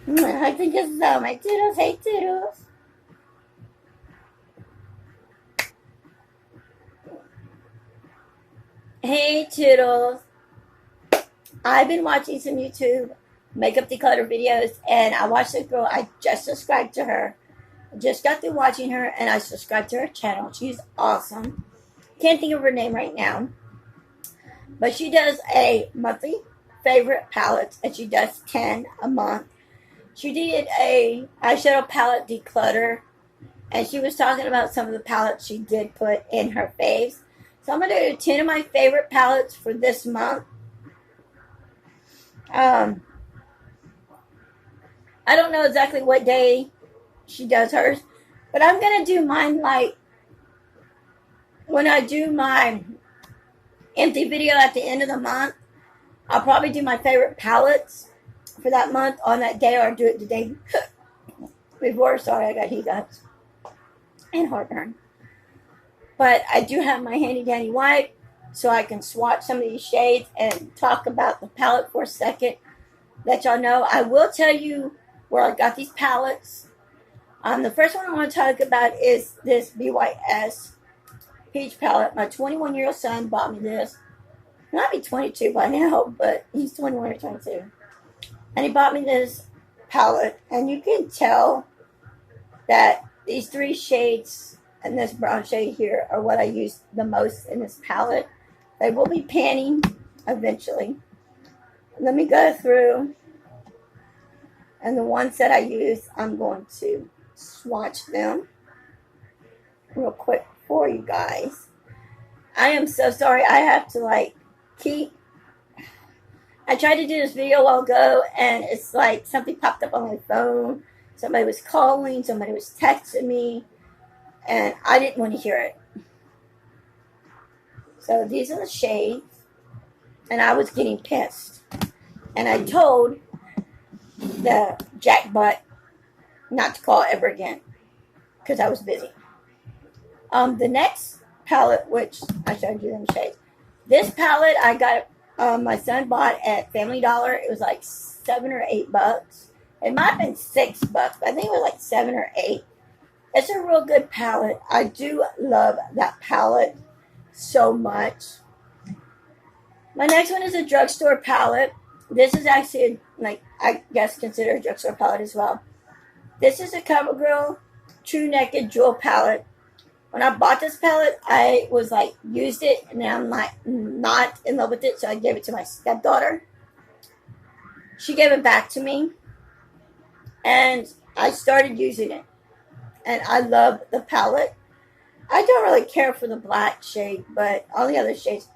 I think it's my Toodles. Hey, Toodles. Hey, Toodles. I've been watching some YouTube makeup declutter videos, and I watched this girl. I just subscribed to her. I just got through watching her, and I subscribed to her channel. She's awesome. Can't think of her name right now, but she does a monthly favorite palettes, and she does 10 a month. She did a eyeshadow palette declutter, and she was talking about some of the palettes she did put in her faves. So I'm going to do 10 of my favorite palettes for this month. Um, I don't know exactly what day she does hers, but I'm going to do mine like when I do my empty video at the end of the month. I'll probably do my favorite palettes for that month on that day, or do it the day before. Sorry, I got hiccups and heartburn. But I do have my handy dandy wipe so I can swatch some of these shades and talk about the palette for a second. Let y'all know. I will tell you where I got these palettes. The first one I want to talk about is this BYS Peach palette. My 21-year-old son bought me this. He might be 22 by now, but he's 21 or 22. And he bought me this palette. And you can tell that these three shades and this brown shade here are what I use the most in this palette. They will be panning eventually. Let me go through. And the ones that I use, I'm going to swatch them real quick for you guys. I am so sorry. I have to I tried to do this video a while ago, and it's like something popped up on my phone. Somebody was calling, somebody was texting me, and I didn't want to hear it. So these are the shades, and I was getting pissed. And I told the jackbutt not to call ever again because I was busy. The next palette, which I showed you them shades. This palette I got, my son bought at Family Dollar. It was like $7 or $8. It might have been $6, but I think it was like 7 or 8. It's a real good palette. I do love that palette so much. My next one is a drugstore palette. This is actually, I guess, considered a drugstore palette as well. This is a CoverGirl True Naked Jewel palette. When I bought this palette, I was like, used it, and I'm like, not in love with it, so I gave it to my stepdaughter. She gave it back to me, and I started using it. And I love the palette. I don't really care for the black shade, but all the other shades.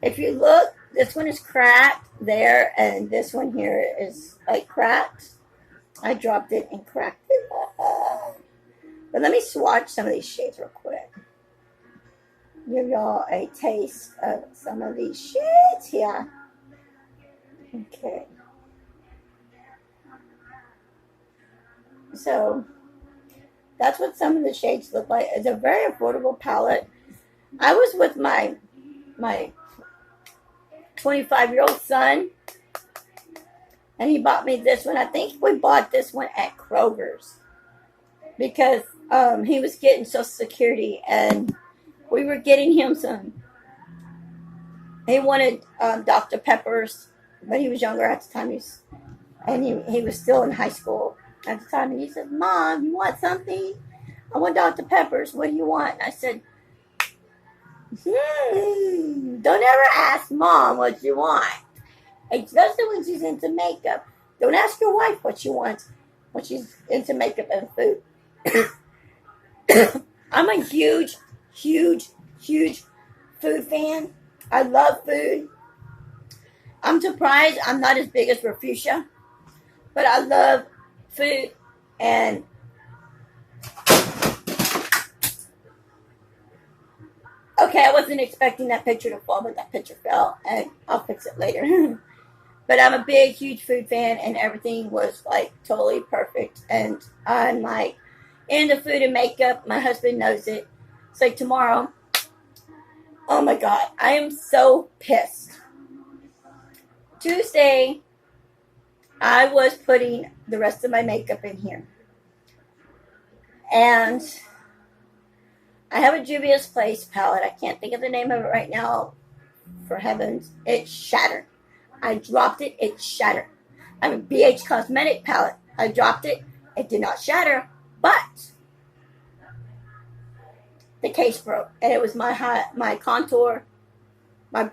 If you look, this one is cracked there, and this one here is like cracked. I dropped it and cracked it. But let me swatch some of these shades real quick. Give y'all a taste of some of these shades here. Okay. So that's what some of the shades look like. It's a very affordable palette. I was with my 25-year-old son, and he bought me this one. I think we bought this one at Kroger's because he was getting Social Security, and we were getting him some. He wanted Dr. Peppers, but he was younger at the time. He was still in high school at the time. And he said, "Mom, you want something? I want Dr. Peppers. What do you want?" And I said, don't ever ask Mom what you want. Especially when she's into makeup. Don't ask your wife what she wants when she's into makeup and food. I'm a huge, huge, huge food fan. I love food. I'm surprised I'm not as big as Refusia, but I love food. And okay, I wasn't expecting that picture to fall, but that picture fell, and I'll fix it later. But I'm a big, huge food fan, and everything was like totally perfect. And I'm like into food and makeup. My husband knows it. It's like tomorrow. Oh my God, I am so pissed. Tuesday, I was putting the rest of my makeup in here. And I have a Juvia's Place palette. I can't think of the name of it right now. For heavens, it shattered. I dropped it, it shattered. I have a BH Cosmetic palette. I dropped it, it did not shatter, but the case broke. And it was my contour, my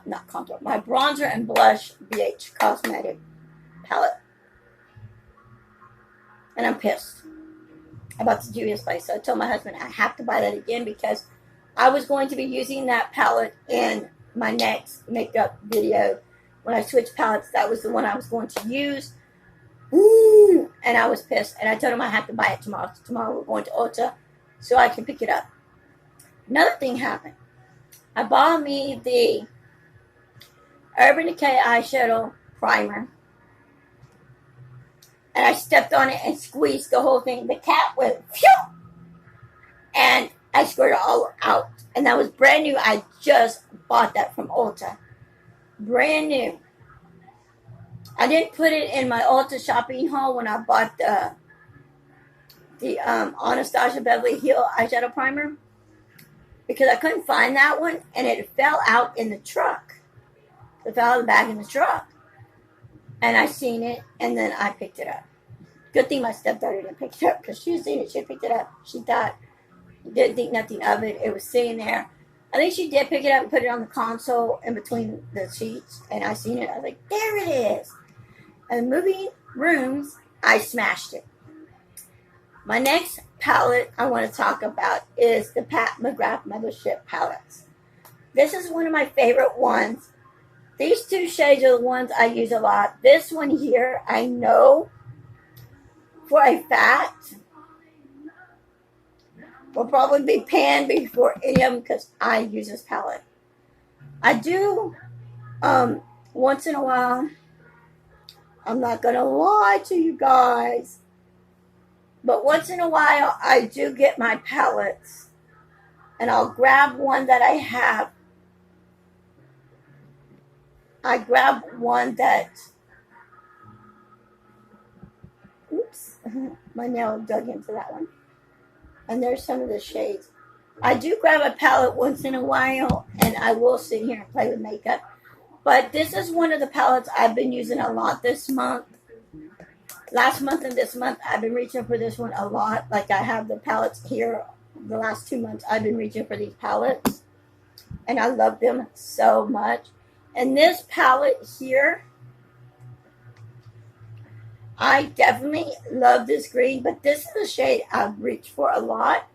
not contour, my bronzer and blush BH Cosmetic palette. And I'm pissed about the Juvia's Place. So I told my husband I have to buy that again because I was going to be using that palette in my next makeup video. When I switched palettes, that was the one I was going to use. Ooh, and I was pissed. And I told him I have to buy it tomorrow. So tomorrow we're going to Ulta so I can pick it up. Another thing happened. I bought me the Urban Decay eyeshadow primer. And I stepped on it and squeezed the whole thing. The cat went phew! And I squirted it all out. And that was brand new. I just bought that from Ulta. Brand new. I didn't put it in my Ulta shopping haul when I bought the Anastasia Beverly Hills eyeshadow primer. Because I couldn't find that one. And it fell out in the truck. It fell out of the bag in the truck. And I seen it. And then I picked it up. Good thing my stepdaughter didn't pick it up. Because she was seeing it. She picked it up. She thought... Didn't think nothing of it. It was sitting there. I think she did pick it up and put it on the console in between the sheets. And I seen it. I was like, there it is. And moving rooms, I smashed it. My next palette I want to talk about is the Pat McGrath Mothership palettes. This is one of my favorite ones. These two shades are the ones I use a lot. This one here, I know for a fact will probably be panned before any of them because I use this palette. I do, once in a while, I'm not going to lie to you guys, but once in a while I do get my palettes and I'll grab one that I have. I grab one that, oops, my nail dug into that one. And there's some of the shades. I do grab a palette once in a while, and I will sit here and play with makeup. But this is one of the palettes I've been using a lot this month. Last month and this month, I've been reaching for this one a lot. Like I have the palettes here. The last 2 months, I've been reaching for these palettes. And I love them so much. And this palette here, I definitely love this green, but this is a shade I've reached for a lot.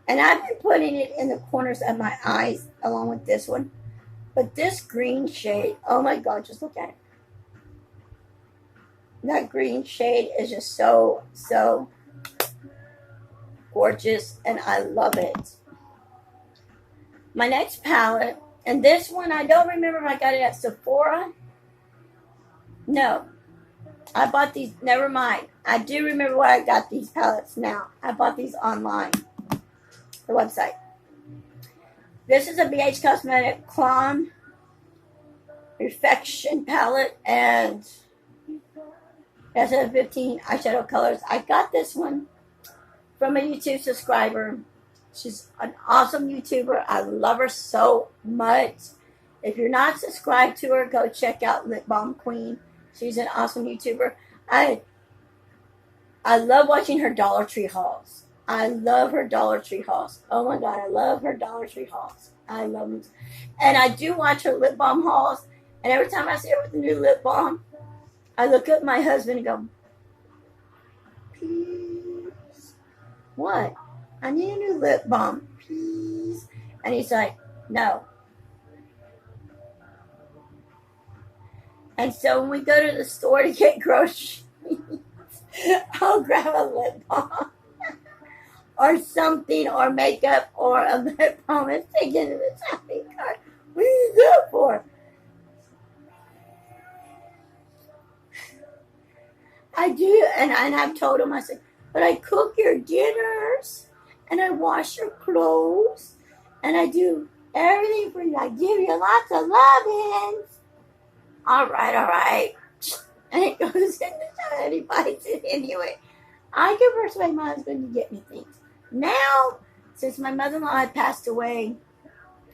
And I've been putting it in the corners of my eyes along with this one. But this green shade, oh my God, just look at it. That green shade is just so, so gorgeous, and I love it. My next palette, and this one, I don't remember if I got it at Sephora. No. I bought these, never mind. I do remember where I got these palettes now. I bought these online. The website. This is a BH Cosmetic Clone Perfection palette, and it has 15 eyeshadow colors. I got this one from a YouTube subscriber. She's an awesome YouTuber. I love her so much. If you're not subscribed to her, go check out Lip Balm Queen. She's an awesome YouTuber. I love watching her Dollar Tree hauls. I love her Dollar Tree hauls. Oh my God, I love her Dollar Tree hauls. I love them. And I do watch her lip balm hauls. And every time I see her with a new lip balm, I look at my husband and go, please. What? I need a new lip balm, please. And he's like, no. And so when we go to the store to get groceries, I'll grab a lip balm or something, or makeup, or a lip balm and take it to the shopping cart. What are you good for? I do, and I've told him, I said, but I cook your dinners, and I wash your clothes, and I do everything for you. I give you lots of lovings. All right. and it goes in the shower and he bites it anyway. I can persuade my husband to get me things. Now, since my mother-in-law had passed away,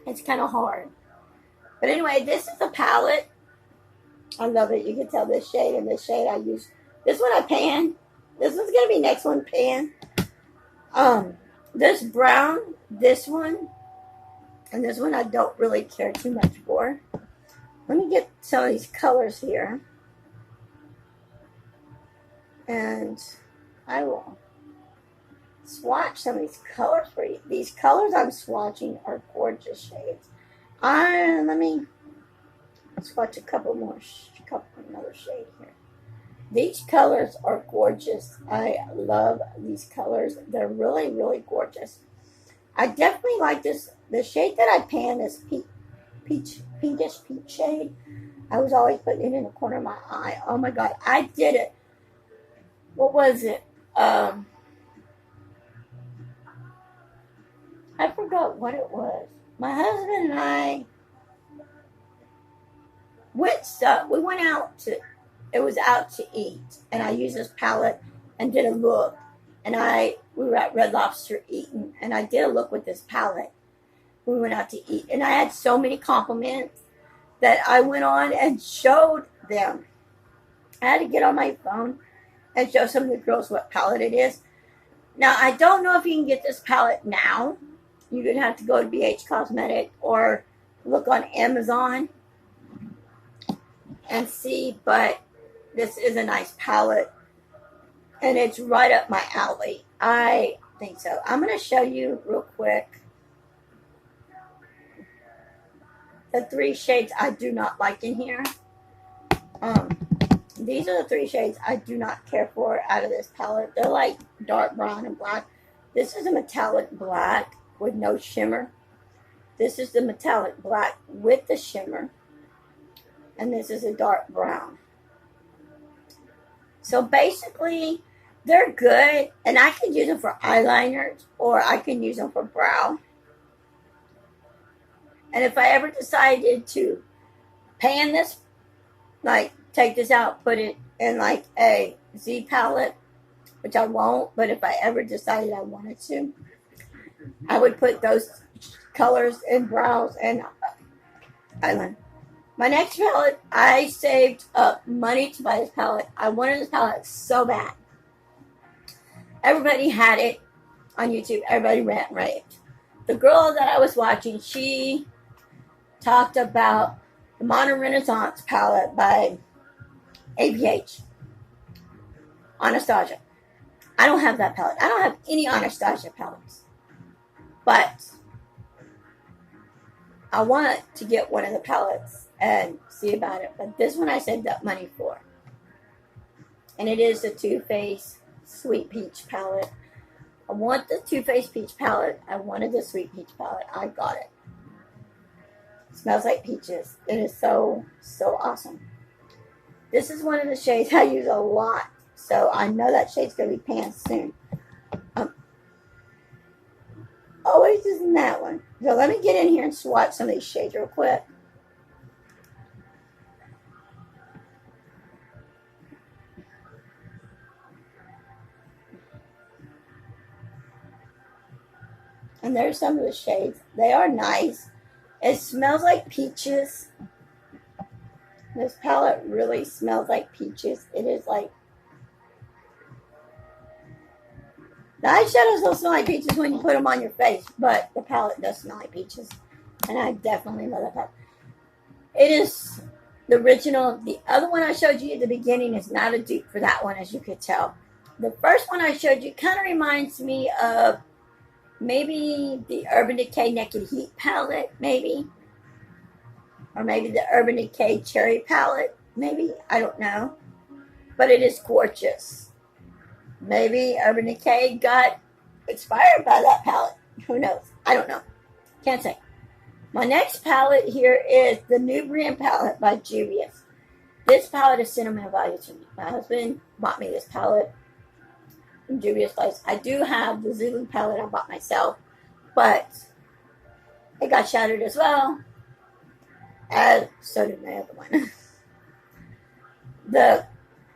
it's kind of hard. But anyway, this is a palette. I love it. You can tell this shade and this shade I use. This one I pan. This one's going to be next one pan. This brown, this one, and this one I don't really care too much for. Let me get some of these colors here. And I will swatch some of these colors for you. These colors I'm swatching are gorgeous shades. Let me swatch a couple more, another shade here. These colors are gorgeous. I love these colors. They're really, really gorgeous. I definitely like this. The shade that I pan, this pinkish peach shade. I was always putting it in the corner of my eye. Oh my God, I did it. What was it? I forgot what it was. My husband and I we went out to, it was out to eat, and I used this palette and did a look, and we were at Red Lobster eating, and I did a look with this palette. We went out to eat, and I had so many compliments that I went on and showed them. I had to get on my phone and show some of the girls what palette it is. Now, I don't know if you can get this palette now. You're going to have to go to BH Cosmetic or look on Amazon and see, but this is a nice palette, and it's right up my alley. I think so. I'm going to show you real quick the 3 shades I do not like in here. These are the 3 shades I do not care for out of this palette. They're like dark brown and black. This is a metallic black with no shimmer. This is the metallic black with the shimmer. And this is a dark brown. So basically, they're good. And I can use them for eyeliners, or I can use them for brow. And if I ever decided to pan this, like take this out, put it in like a Z palette, which I won't, but if I ever decided I wanted to, I would put those colors in brows and eyeliner. My next palette, I saved up money to buy this palette. I wanted this palette so bad. Everybody had it on YouTube. Everybody raved. The girl that I was watching, she talked about the Modern Renaissance palette by ABH. Anastasia. I don't have that palette. I don't have any Anastasia palettes. But I want to get one of the palettes and see about it. But this one I saved up money for. And it is the Too Faced Sweet Peach palette. I want the Too Faced Peach palette. I wanted the Sweet Peach palette. I got it. It smells like peaches. It is so, so awesome. This is one of the shades I use a lot. So I know that shade's going to be panned soon. Always using that one. So let me get in here and swatch some of these shades real quick. And there's some of the shades. They are nice. It smells like peaches. This palette really smells like peaches. It is like... The eyeshadows don't smell like peaches when you put them on your face, but the palette does smell like peaches. And I definitely love that palette. It is the original. The other one I showed you at the beginning is not a dupe for that one, as you could tell. The first one I showed you kind of reminds me of maybe the Urban Decay Naked Heat palette, maybe. Or maybe the Urban Decay Cherry palette, maybe. I don't know. But it is gorgeous. Maybe Urban Decay got inspired by that palette. Who knows? I don't know. Can't say. My next palette here is the Nubrian palette by Juvia's. This palette is sentimental value to me. My husband bought me this palette from Juvia's place. I do have the Zulu palette I bought myself, but it got shattered as well. And so did my other one. The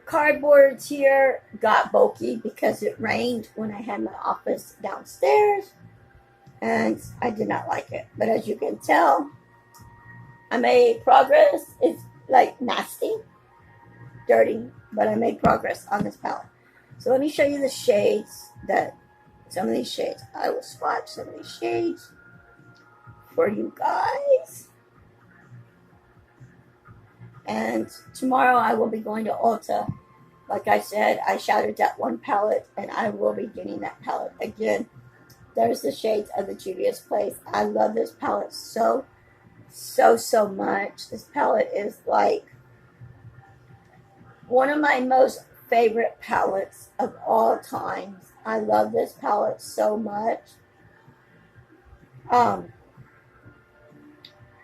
cardboards here got bulky because it rained when I had my office downstairs, and I did not like it. But as you can tell, I made progress. It's like nasty, dirty, but I made progress on this palette. So let me show you the shades that, some of these shades. I will swatch some of these shades for you guys. And tomorrow I will be going to Ulta. Like I said, I shattered that one palette, and I will be getting that palette again. There's the shades of the Juvia's Place. I love this palette so much. This palette is like one of my most favorite palettes of all times. I love this palette so much.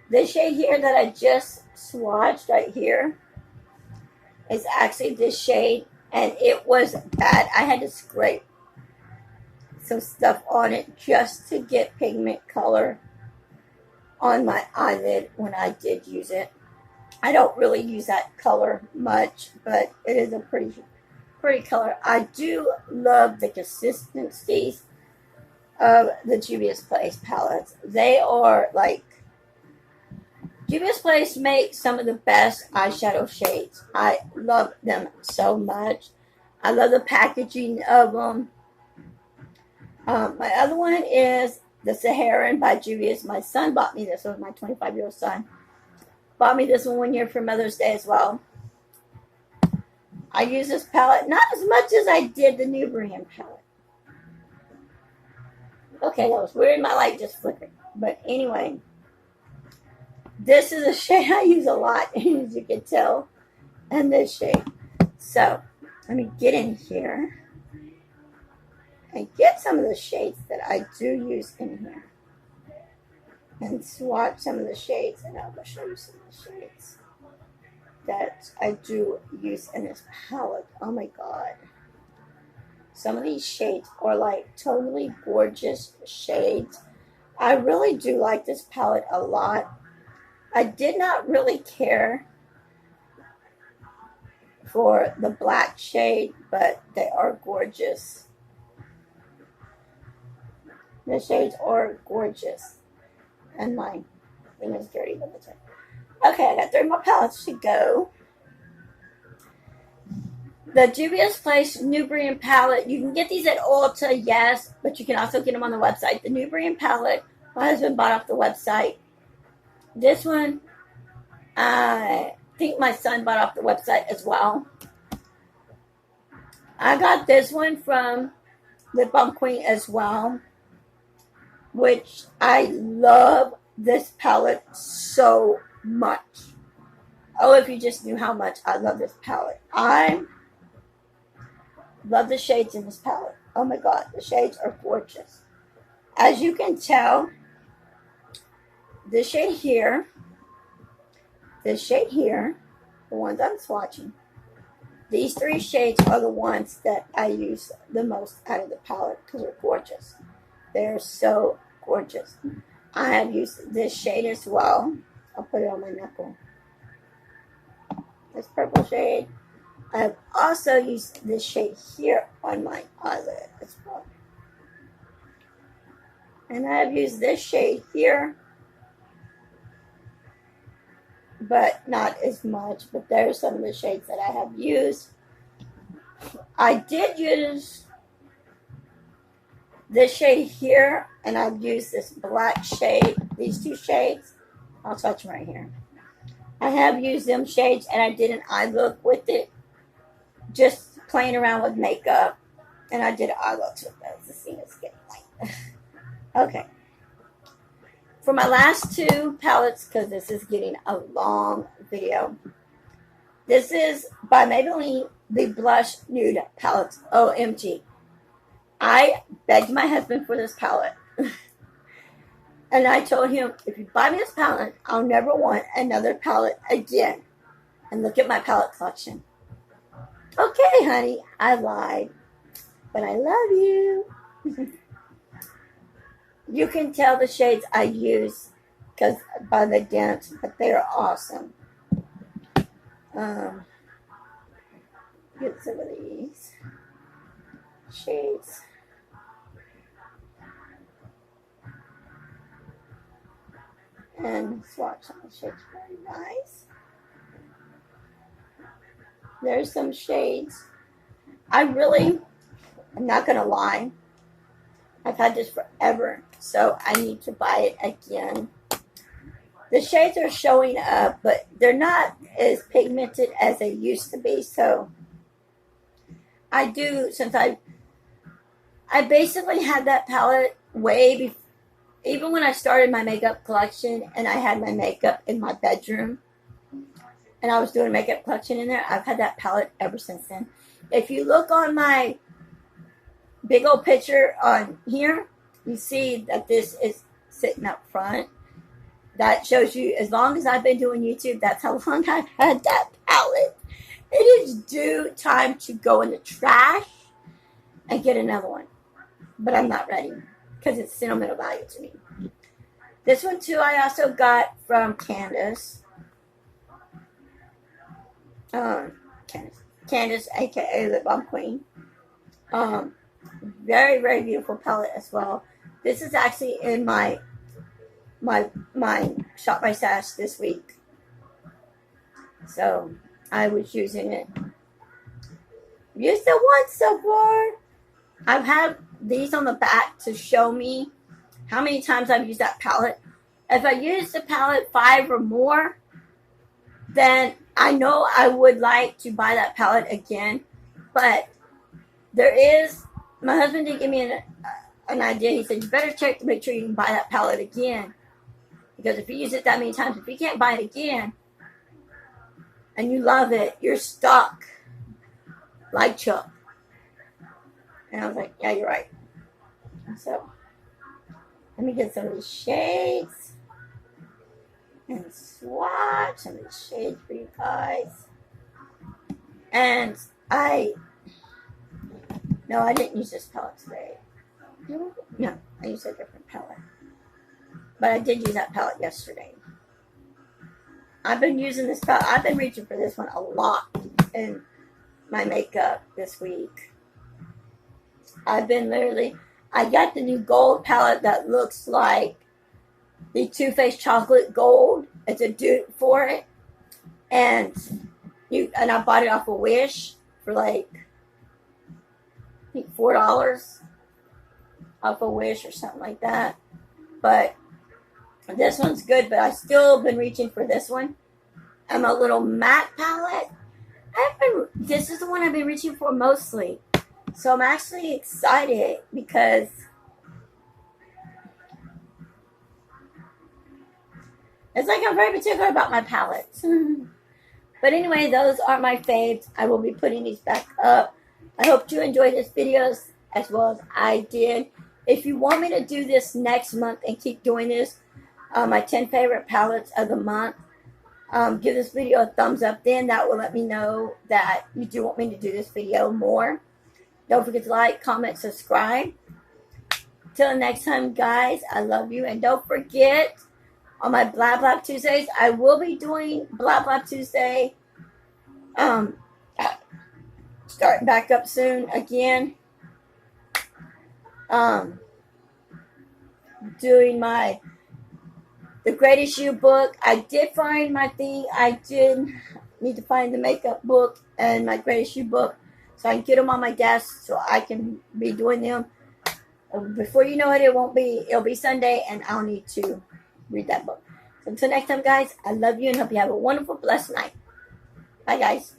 This shade here that I just swatched right here is actually this shade, and it was bad. I had to scrape some stuff on it just to get pigment color on my eyelid when I did use it. I don't really use that color much, but it is a pretty color. I do love the consistencies of the Juvia's Place palettes. They are like, Juvia's Place makes some of the best eyeshadow shades. I love them so much. I love the packaging of them. My other one is the Saharan by Juvia's. My son bought me this one. My 25-year-old son bought me this one year for Mother's Day as well. I use this palette not as much as I did the New Brand palette. Okay, that was weird. My light just flickered. But anyway, this is a shade I use a lot, as you can tell, and this shade. So let me get in here and get some of the shades that I do use in here, and swatch some of the shades, and I'll show you some of the shades that I do use in this palette. Oh my god. Some of these shades are like totally gorgeous shades. I really do like this palette a lot. I did not really care for the black shade, but they are gorgeous. The shades are gorgeous. And my thing is dirty. Okay, I got 3 more palettes to go. The Juvia's Place New Brand palette. You can get these at Ulta, yes, but you can also get them on the website. The New Brand palette, my husband bought off the website. This one, I think my son bought off the website as well. I got this one from Lip Balm Queen as well, which I love this palette so much. Oh, if you just knew how much I love this palette. I love the shades in this palette. Oh my god, the shades are gorgeous. As you can tell, this shade here, the ones I'm swatching, these 3 shades are the ones that I use the most out of the palette because they're gorgeous. They're so gorgeous. I have used this shade as well. I'll put it on my knuckle. This purple shade. I have also used this shade here on my eyelid as well. And I have used this shade here, but not as much. But there's some of the shades that I have used. I did use this shade here, and I've used this black shade, these 2 shades. I'll touch them right here. I have used them shades, and I did an eye look with it, just playing around with makeup, and I did an eye look with those. The scene is getting light. Okay. For my last 2 palettes, because this is getting a long video, this is by Maybelline, the Blush Nude Palettes. OMG. I begged my husband for this palette. And I told him, if you buy me this palette, I'll never want another palette again. And look at my palette collection. Okay, honey, I lied. But I love you. You can tell the shades I use because by the dents, but they are awesome. Get some of these shades. And swatch some of the shades. Very nice. There's some shades. I'm not going to lie. I've had this forever, so I need to buy it again. The shades are showing up, but they're not as pigmented as they used to be, so I do, since I basically had that palette way before, even when I started my makeup collection and I had my makeup in my bedroom and I was doing a makeup collection in there, I've had that palette ever since then. If you look on my big old picture on here, you see that this is sitting up front. That shows you, as long as I've been doing YouTube, that's how long I've had that palette. It is due time to go in the trash and get another one. But I'm not ready because it's sentimental value to me. This one too I also got from Candace. Candace, aka Lip Balm Queen. Very, very beautiful palette as well. This is actually in my Shop My Stash this week. So I was using it. Used it once so far. I've had these on the back to show me how many times I've used that palette. If I use the palette 5 or more, then I know I would like to buy that palette again. But my husband did give me an idea. He said, you better check to make sure you can buy that palette again. Because if you use it that many times, if you can't buy it again, and you love it, you're stuck like Chuck. And I was like, yeah, you're right. So, let me get some of these shades and swatch some of these shades for you guys. And I didn't use this palette today. No, I used a different palette. But I did use that palette yesterday. I've been using this palette. I've been reaching for this one a lot in my makeup this week. I got the new gold palette that looks like the Too Faced Chocolate Gold. It's a dupe for it. And I bought it off of Wish for like, I think $4 off of Wish or something like that. But this one's good, but I've still been reaching for this one. And my little matte palette. This is the one I've been reaching for mostly. So I'm actually excited because it's like I'm very particular about my palettes. But anyway, those are my faves. I will be putting these back up. I hope you enjoyed this video as well as I did. If you want me to do this next month and keep doing this, my 10 favorite palettes of the month, give this video a thumbs up. Then that will let me know that you do want me to do this video more. Don't forget to like, comment, subscribe. Till next time, guys, I love you. And don't forget, on my Blah Blah Tuesdays, I will be doing Blah Blah Tuesday. Starting back up soon again. Doing the Greatest You book. I did find my thing. I did need to find the makeup book and my Greatest You book so I can get them on my desk so I can be doing them. Before you know it, it'll be Sunday and I'll need to read that book. So until next time, guys, I love you and hope you have a wonderful, blessed night. Bye, guys.